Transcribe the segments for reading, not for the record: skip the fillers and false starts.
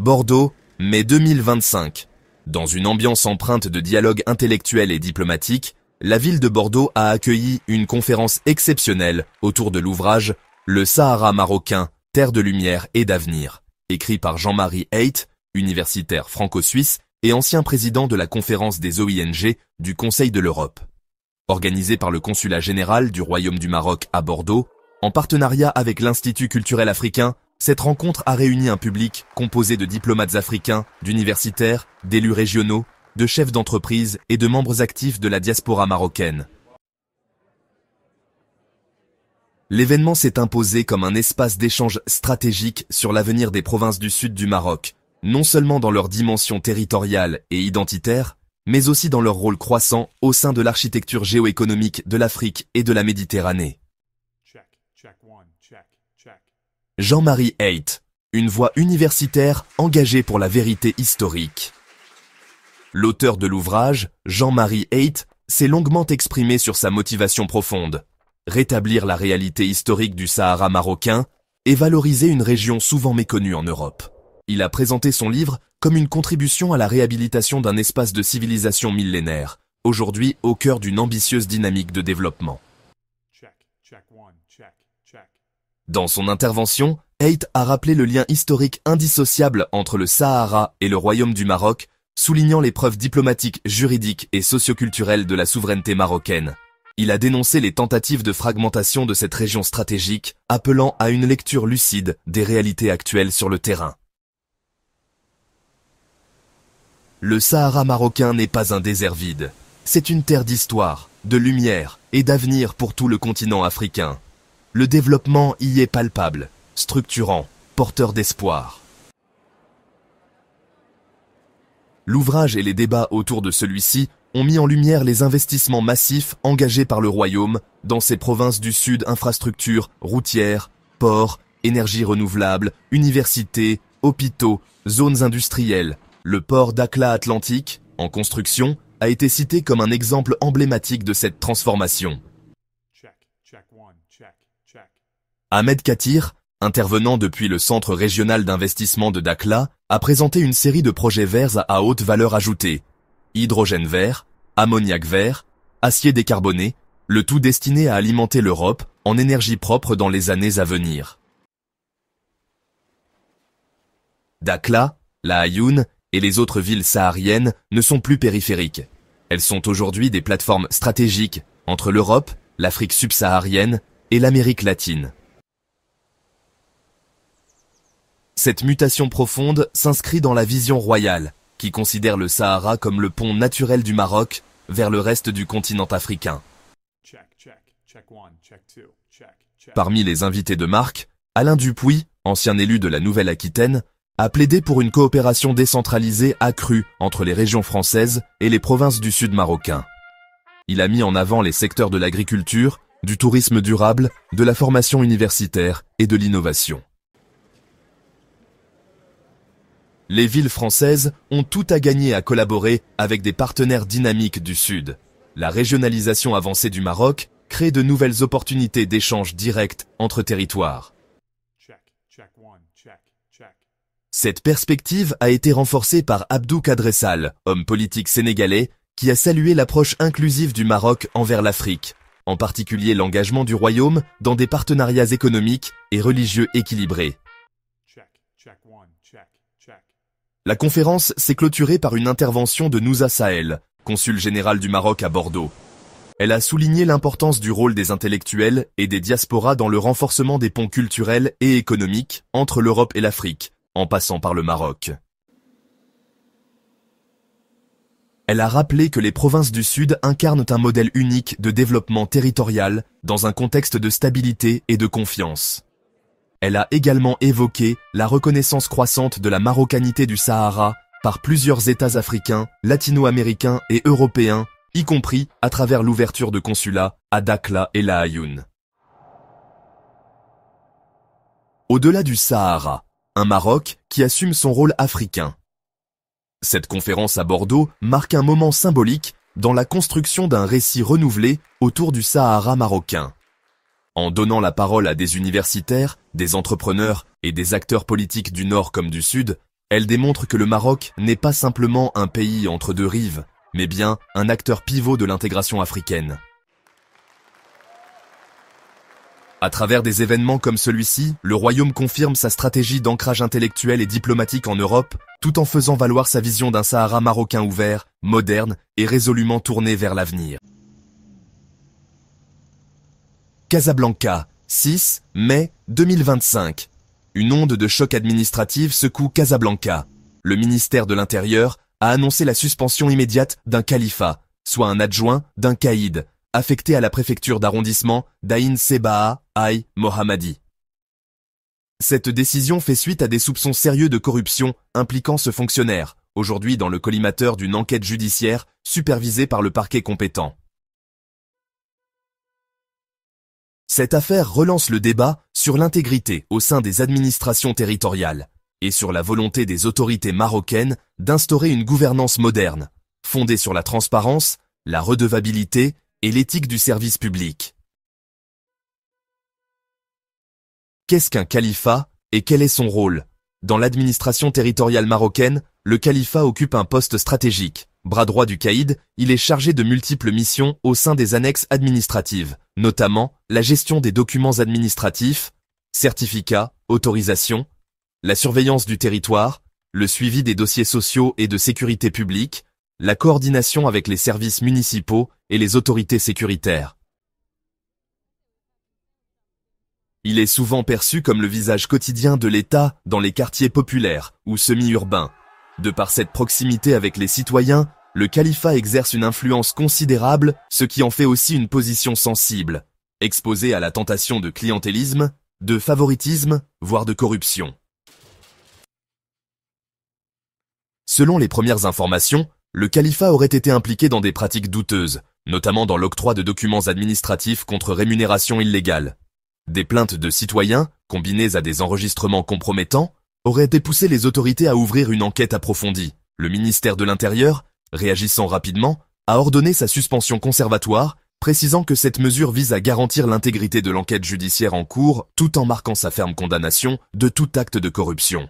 Bordeaux, mai 2025. Dans une ambiance empreinte de dialogue intellectuel et diplomatique, la ville de Bordeaux a accueilli une conférence exceptionnelle autour de l'ouvrage « Le Sahara marocain, terre de lumière et d'avenir », écrit par Jean-Marie Haidt, universitaire franco-suisse et ancien président de la conférence des OING du Conseil de l'Europe. Organisé par le Consulat général du Royaume du Maroc à Bordeaux, en partenariat avec l'Institut culturel africain, cette rencontre a réuni un public composé de diplomates africains, d'universitaires, d'élus régionaux, de chefs d'entreprise et de membres actifs de la diaspora marocaine. L'événement s'est imposé comme un espace d'échange stratégique sur l'avenir des provinces du sud du Maroc, non seulement dans leur dimension territoriale et identitaire, mais aussi dans leur rôle croissant au sein de l'architecture géoéconomique de l'Afrique et de la Méditerranée. Jean-Marie Haidt, une voix universitaire engagée pour la vérité historique. L'auteur de l'ouvrage, Jean-Marie Haidt, s'est longuement exprimé sur sa motivation profonde, rétablir la réalité historique du Sahara marocain et valoriser une région souvent méconnue en Europe. Il a présenté son livre comme une contribution à la réhabilitation d'un espace de civilisation millénaire, aujourd'hui au cœur d'une ambitieuse dynamique de développement. Dans son intervention, Haidt a rappelé le lien historique indissociable entre le Sahara et le Royaume du Maroc, soulignant les preuves diplomatiques, juridiques et socioculturelles de la souveraineté marocaine. Il a dénoncé les tentatives de fragmentation de cette région stratégique, appelant à une lecture lucide des réalités actuelles sur le terrain. Le Sahara marocain n'est pas un désert vide. C'est une terre d'histoire, de lumière et d'avenir pour tout le continent africain. Le développement y est palpable, structurant, porteur d'espoir. L'ouvrage et les débats autour de celui-ci ont mis en lumière les investissements massifs engagés par le Royaume dans ces provinces du Sud, infrastructures routières, ports, énergies renouvelables, universités, hôpitaux, zones industrielles. Le port Dakhla Atlantique, en construction, a été cité comme un exemple emblématique de cette transformation. Ahmed Katir, intervenant depuis le Centre régional d'investissement de Dakhla, a présenté une série de projets verts à haute valeur ajoutée. Hydrogène vert, ammoniac vert, acier décarboné, le tout destiné à alimenter l'Europe en énergie propre dans les années à venir. Dakhla, La Aïoun et les autres villes sahariennes ne sont plus périphériques. Elles sont aujourd'hui des plateformes stratégiques entre l'Europe, l'Afrique subsaharienne et l'Amérique latine. Cette mutation profonde s'inscrit dans la vision royale, qui considère le Sahara comme le pont naturel du Maroc vers le reste du continent africain. Parmi les invités de marque, Alain Dupuy, ancien élu de la Nouvelle-Aquitaine, a plaidé pour une coopération décentralisée accrue entre les régions françaises et les provinces du sud marocain. Il a mis en avant les secteurs de l'agriculture, du tourisme durable, de la formation universitaire et de l'innovation. Les villes françaises ont tout à gagner à collaborer avec des partenaires dynamiques du Sud. La régionalisation avancée du Maroc crée de nouvelles opportunités d'échange direct entre territoires. Cette perspective a été renforcée par Abdou Kadressal, homme politique sénégalais, qui a salué l'approche inclusive du Maroc envers l'Afrique, en particulier l'engagement du Royaume dans des partenariats économiques et religieux équilibrés. La conférence s'est clôturée par une intervention de Nouza Sahel, consul général du Maroc à Bordeaux. Elle a souligné l'importance du rôle des intellectuels et des diasporas dans le renforcement des ponts culturels et économiques entre l'Europe et l'Afrique, en passant par le Maroc. Elle a rappelé que les provinces du Sud incarnent un modèle unique de développement territorial dans un contexte de stabilité et de confiance. Elle a également évoqué la reconnaissance croissante de la marocanité du Sahara par plusieurs États africains, latino-américains et européens, y compris à travers l'ouverture de consulats à Dakhla et La Aïoun. Au-delà du Sahara, un Maroc qui assume son rôle africain. Cette conférence à Bordeaux marque un moment symbolique dans la construction d'un récit renouvelé autour du Sahara marocain. En donnant la parole à des universitaires, des entrepreneurs et des acteurs politiques du Nord comme du Sud, Elle démontre que le Maroc n'est pas simplement un pays entre deux rives, mais bien un acteur pivot de l'intégration africaine. À travers des événements comme celui-ci, le royaume confirme sa stratégie d'ancrage intellectuel et diplomatique en Europe, tout en faisant valoir sa vision d'un Sahara marocain ouvert, moderne et résolument tourné vers l'avenir. Casablanca, 6 mai 2025. Une onde de choc administrative secoue Casablanca. Le ministère de l'Intérieur a annoncé la suspension immédiate d'un califat, soit un adjoint d'un caïd, affecté à la préfecture d'arrondissement d'Aïn Sebaa Aï Mohammadi. Cette décision fait suite à des soupçons sérieux de corruption impliquant ce fonctionnaire, aujourd'hui dans le collimateur d'une enquête judiciaire supervisée par le parquet compétent. Cette affaire relance le débat sur l'intégrité au sein des administrations territoriales et sur la volonté des autorités marocaines d'instaurer une gouvernance moderne, fondée sur la transparence, la redevabilité et l'éthique du service public. Qu'est-ce qu'un califat et quel est son rôle? Dans l'administration territoriale marocaine, le califat occupe un poste stratégique. Bras droit du caïd, il est chargé de multiples missions au sein des annexes administratives, notamment la gestion des documents administratifs, certificats, autorisations, la surveillance du territoire, le suivi des dossiers sociaux et de sécurité publique, la coordination avec les services municipaux et les autorités sécuritaires. Il est souvent perçu comme le visage quotidien de l'État dans les quartiers populaires ou semi-urbains. De par cette proximité avec les citoyens, le califat exerce une influence considérable, ce qui en fait aussi une position sensible, exposée à la tentation de clientélisme, de favoritisme, voire de corruption. Selon les premières informations, le califat aurait été impliqué dans des pratiques douteuses, notamment dans l'octroi de documents administratifs contre rémunération illégale. Des plaintes de citoyens, combinées à des enregistrements compromettants, auraient poussé les autorités à ouvrir une enquête approfondie. Le ministère de l'Intérieur, réagissant rapidement, a ordonné sa suspension conservatoire, précisant que cette mesure vise à garantir l'intégrité de l'enquête judiciaire en cours, tout en marquant sa ferme condamnation de tout acte de corruption.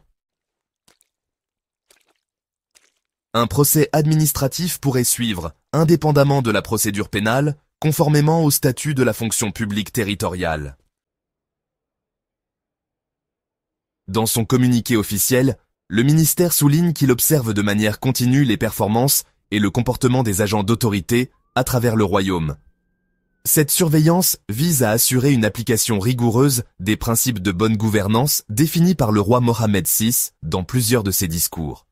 Un procès administratif pourrait suivre, indépendamment de la procédure pénale, conformément au statut de la fonction publique territoriale. Dans son communiqué officiel, le ministère souligne qu'il observe de manière continue les performances et le comportement des agents d'autorité à travers le royaume. Cette surveillance vise à assurer une application rigoureuse des principes de bonne gouvernance définis par le roi Mohammed VI dans plusieurs de ses discours.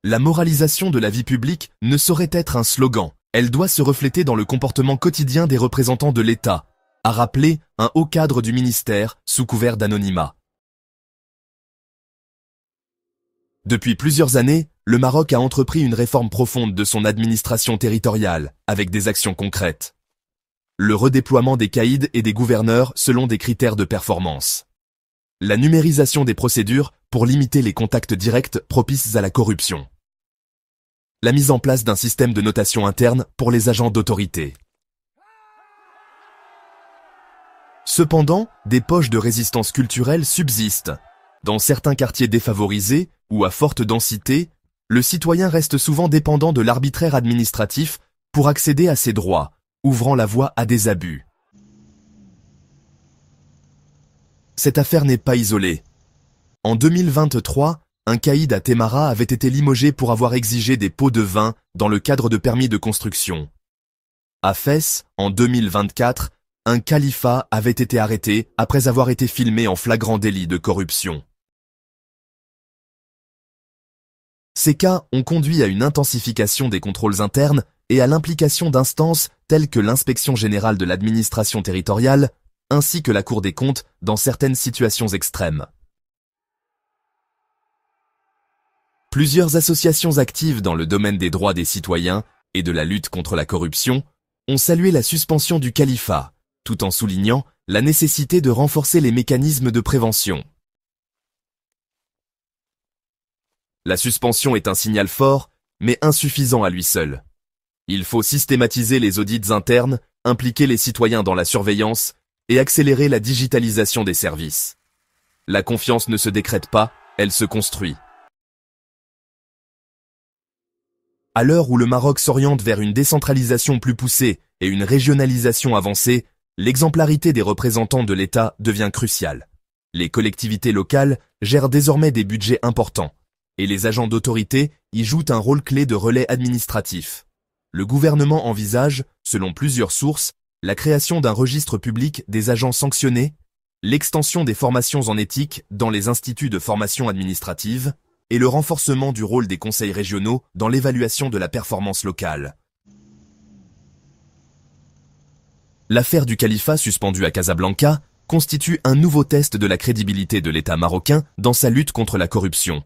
La moralisation de la vie publique ne saurait être un slogan, elle doit se refléter dans le comportement quotidien des représentants de l'État, a rappelé un haut cadre du ministère sous couvert d'anonymat. Depuis plusieurs années, le Maroc a entrepris une réforme profonde de son administration territoriale, avec des actions concrètes. Le redéploiement des caïds et des gouverneurs selon des critères de performance. La numérisation des procédures pour limiter les contacts directs propices à la corruption. La mise en place d'un système de notation interne pour les agents d'autorité. Cependant, des poches de résistance culturelle subsistent. Dans certains quartiers défavorisés ou à forte densité, le citoyen reste souvent dépendant de l'arbitraire administratif pour accéder à ses droits, ouvrant la voie à des abus. Cette affaire n'est pas isolée. En 2023, un caïd à Témara avait été limogé pour avoir exigé des pots de vin dans le cadre de permis de construction. À Fès, en 2024, un califat avait été arrêté après avoir été filmé en flagrant délit de corruption. Ces cas ont conduit à une intensification des contrôles internes et à l'implication d'instances telles que l'inspection générale de l'administration territoriale, ainsi que la Cour des comptes dans certaines situations extrêmes. Plusieurs associations actives dans le domaine des droits des citoyens et de la lutte contre la corruption ont salué la suspension du califat, tout en soulignant la nécessité de renforcer les mécanismes de prévention. La suspension est un signal fort, mais insuffisant à lui seul. Il faut systématiser les audits internes, impliquer les citoyens dans la surveillance et accélérer la digitalisation des services. la confiance ne se décrète pas, elle se construit. À l'heure où le Maroc s'oriente vers une décentralisation plus poussée et une régionalisation avancée, l'exemplarité des représentants de l'État devient cruciale. Les collectivités locales gèrent désormais des budgets importants, et les agents d'autorité y jouent un rôle clé de relais administratif. Le gouvernement envisage, selon plusieurs sources, la création d'un registre public des agents sanctionnés, l'extension des formations en éthique dans les instituts de formation administrative, et le renforcement du rôle des conseils régionaux dans l'évaluation de la performance locale. L'affaire du califat suspendu à Casablanca constitue un nouveau test de la crédibilité de l'État marocain dans sa lutte contre la corruption.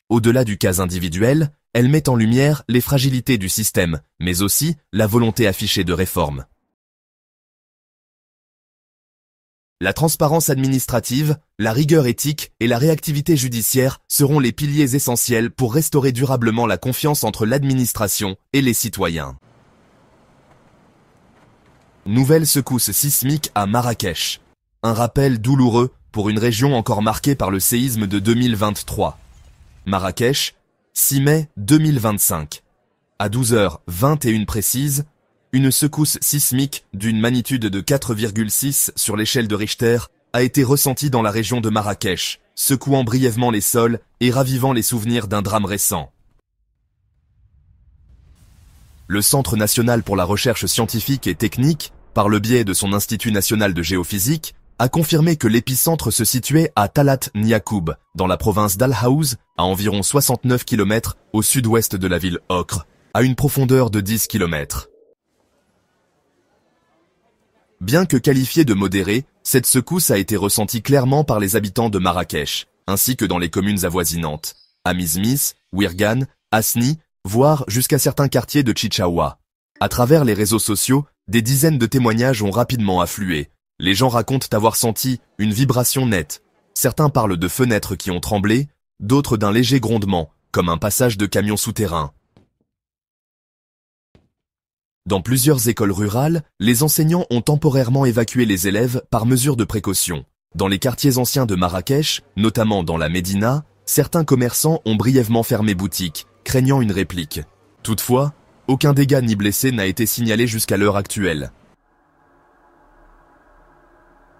Au-delà du cas individuel, elle met en lumière les fragilités du système, mais aussi la volonté affichée de réforme. La transparence administrative, la rigueur éthique et la réactivité judiciaire seront les piliers essentiels pour restaurer durablement la confiance entre l'administration et les citoyens. Nouvelle secousse sismique à Marrakech. Un rappel douloureux pour une région encore marquée par le séisme de 2023. Marrakech, 6 mai 2025. À 12h21 précise, une secousse sismique d'une magnitude de 4,6 sur l'échelle de Richter a été ressentie dans la région de Marrakech, secouant brièvement les sols et ravivant les souvenirs d'un drame récent. Le Centre national pour la recherche scientifique et technique, par le biais de son Institut national de géophysique, a confirmé que l'épicentre se situait à Talat Niakoub, dans la province d'Al-Haouz, à environ 69 km au sud-ouest de la ville Ocre, à une profondeur de 10 km. Bien que qualifiée de modérée, cette secousse a été ressentie clairement par les habitants de Marrakech, ainsi que dans les communes avoisinantes, Amizmis, Ouirgan, Asni, voire jusqu'à certains quartiers de Chichaoua. À travers les réseaux sociaux, des dizaines de témoignages ont rapidement afflué. Les gens racontent avoir senti une vibration nette. Certains parlent de fenêtres qui ont tremblé, d'autres d'un léger grondement, comme un passage de camion souterrain. Dans plusieurs écoles rurales, les enseignants ont temporairement évacué les élèves par mesure de précaution. Dans les quartiers anciens de Marrakech, notamment dans la Médina, certains commerçants ont brièvement fermé boutique, craignant une réplique. Toutefois, aucun dégât ni blessé n'a été signalé jusqu'à l'heure actuelle.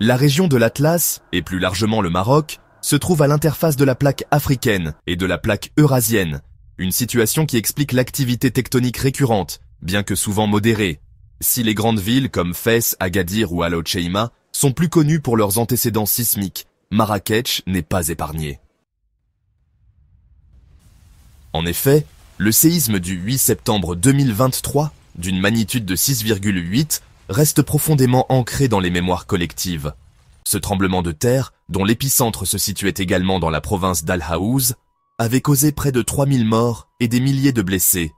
La région de l'Atlas, et plus largement le Maroc, se trouve à l'interface de la plaque africaine et de la plaque eurasienne, une situation qui explique l'activité tectonique récurrente, bien que souvent modérée. Si les grandes villes comme Fès, Agadir ou Al-Hoceima sont plus connues pour leurs antécédents sismiques, Marrakech n'est pas épargnée. En effet, le séisme du 8 septembre 2023, d'une magnitude de 6,8, reste profondément ancré dans les mémoires collectives. Ce tremblement de terre, dont l'épicentre se situait également dans la province d'Al-Haouz, avait causé près de 3000 morts et des milliers de blessés,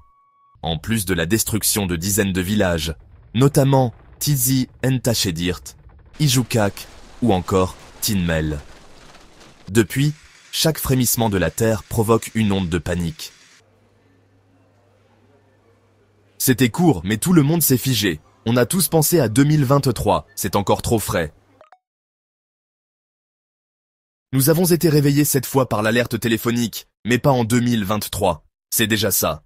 en plus de la destruction de dizaines de villages, notamment Tizi Entachedirt, Ijoukak ou encore Tinmel. Depuis, chaque frémissement de la terre provoque une onde de panique. C'était court, mais tout le monde s'est figé. On a tous pensé à 2023, c'est encore trop frais. Nous avons été réveillés cette fois par l'alerte téléphonique, mais pas en 2023. C'est déjà ça.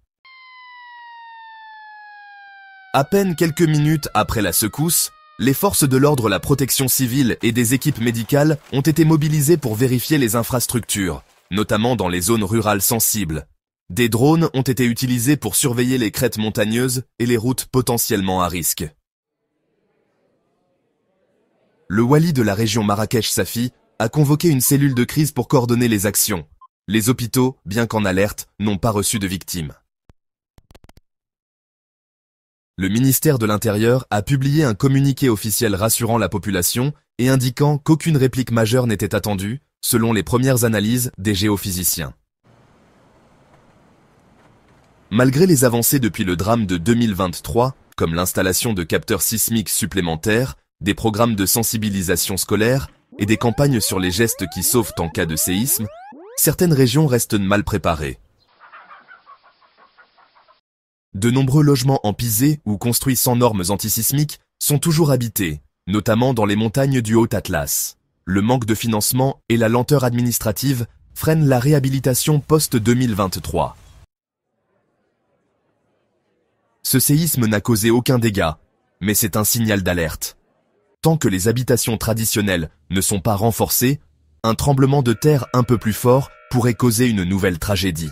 À peine quelques minutes après la secousse, les forces de l'ordre, la protection civile et des équipes médicales ont été mobilisées pour vérifier les infrastructures, notamment dans les zones rurales sensibles. Des drones ont été utilisés pour surveiller les crêtes montagneuses et les routes potentiellement à risque. Le wali de la région Marrakech-Safi a convoqué une cellule de crise pour coordonner les actions. Les hôpitaux, bien qu'en alerte, n'ont pas reçu de victimes. Le ministère de l'Intérieur a publié un communiqué officiel rassurant la population et indiquant qu'aucune réplique majeure n'était attendue, selon les premières analyses des géophysiciens. Malgré les avancées depuis le drame de 2023, comme l'installation de capteurs sismiques supplémentaires, des programmes de sensibilisation scolaire et des campagnes sur les gestes qui sauvent en cas de séisme, certaines régions restent mal préparées. De nombreux logements empisés ou construits sans normes antisismiques sont toujours habités, notamment dans les montagnes du Haut Atlas. le manque de financement et la lenteur administrative freinent la réhabilitation post-2023. Ce séisme n'a causé aucun dégât, mais c'est un signal d'alerte. Tant que les habitations traditionnelles ne sont pas renforcées, un tremblement de terre un peu plus fort pourrait causer une nouvelle tragédie.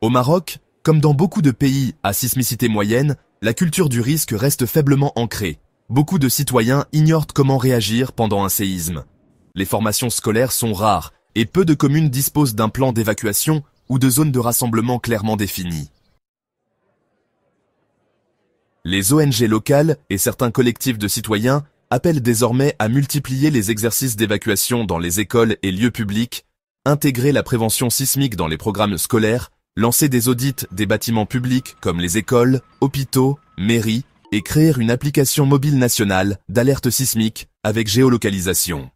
Au Maroc, comme dans beaucoup de pays à sismicité moyenne, la culture du risque reste faiblement ancrée. Beaucoup de citoyens ignorent comment réagir pendant un séisme. Les formations scolaires sont rares et peu de communes disposent d'un plan d'évacuation ou de zones de rassemblement clairement définies. Les ONG locales et certains collectifs de citoyens appellent désormais à multiplier les exercices d'évacuation dans les écoles et lieux publics, intégrer la prévention sismique dans les programmes scolaires, lancer des audits des bâtiments publics comme les écoles, hôpitaux, mairies et créer une application mobile nationale d'alerte sismique avec géolocalisation.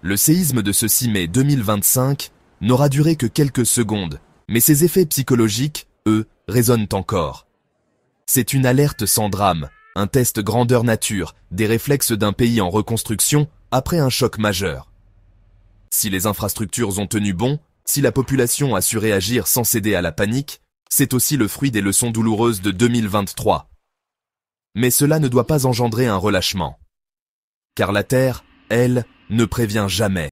Le séisme de ce 6 mai 2025 n'aura duré que quelques secondes, mais ses effets psychologiques, eux, résonnent encore. C'est une alerte sans drame, un test grandeur nature, des réflexes d'un pays en reconstruction après un choc majeur. Si les infrastructures ont tenu bon, si la population a su réagir sans céder à la panique, c'est aussi le fruit des leçons douloureuses de 2023. Mais cela ne doit pas engendrer un relâchement. Car la Terre, elle, ne prévient jamais.